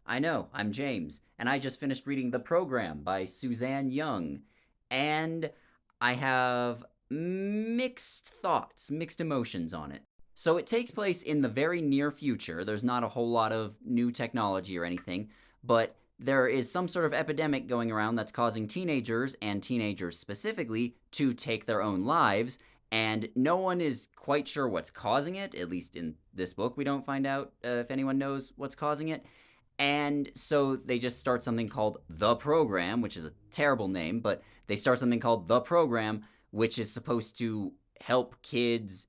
I know, I'm James, and I just finished reading The Program by Suzanne Young, and I have mixed thoughts, mixed emotions on it. So it takes place in the very near future. There's not a whole lot of new technology or anything, but there is some sort of epidemic going around that's causing teenagers, and teenagers specifically, to take their own lives, and no one is quite sure what's causing it. At least in this book, we don't find out if anyone knows what's causing it. And so they just start something called The Program, which is a terrible name, but they start something called The Program, which is supposed to help kids,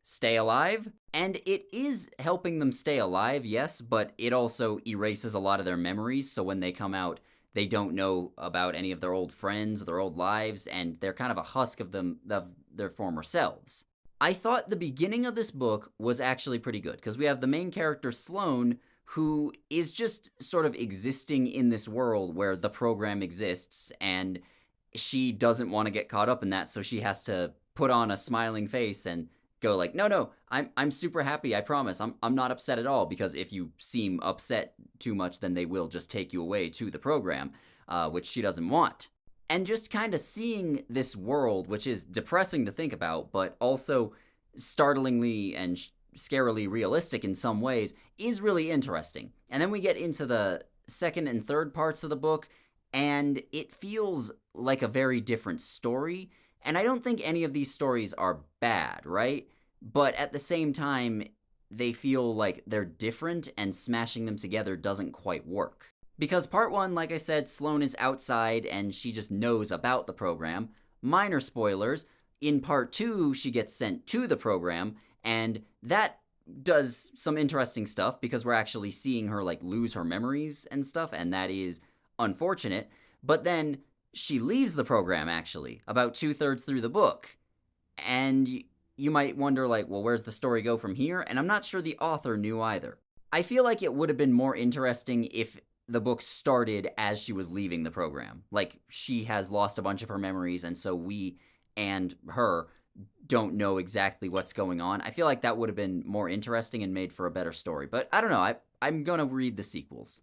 stay alive. And it is helping them stay alive, yes, but it also erases a lot of their memories. So when they come out, they don't know about any of their old friends or their old lives, and they're kind of a husk of their former selves. I thought the beginning of this book was actually pretty good because we have the main character Sloane, who is just sort of existing in this world where the program exists, and she doesn't want to get caught up in that, so she has to put on a smiling face and go like, "No, no, I'm super happy. I promise. I'm not upset at all." Because if you seem upset too much, then they will just take you away to the program, which she doesn't want. And just kind of seeing this world, which is depressing to think about, but also startlingly and scarily realistic in some ways, is really interesting. And then we get into the second and third parts of the book, and it feels like a very different story. And I don't think any of these stories are bad, right? But at the same time, they feel like they're different, and smashing them together doesn't quite work. Because part one, like I said, Sloane is outside and she just knows about the program. Minor spoilers. In part two, she gets sent to the program, and that does some interesting stuff because we're actually seeing her like lose her memories and stuff, and that is unfortunate. But then she leaves the program actually about 2/3 through the book, and you might wonder like, well, where's the story go from here? And I'm not sure the author knew either. I feel like it would have been more interesting if the book started as she was leaving the program. Like she has lost a bunch of her memories, and so we and her don't know exactly what's going on. I feel like that would have been more interesting and made for a better story. But I don't know. I'm gonna read the sequels.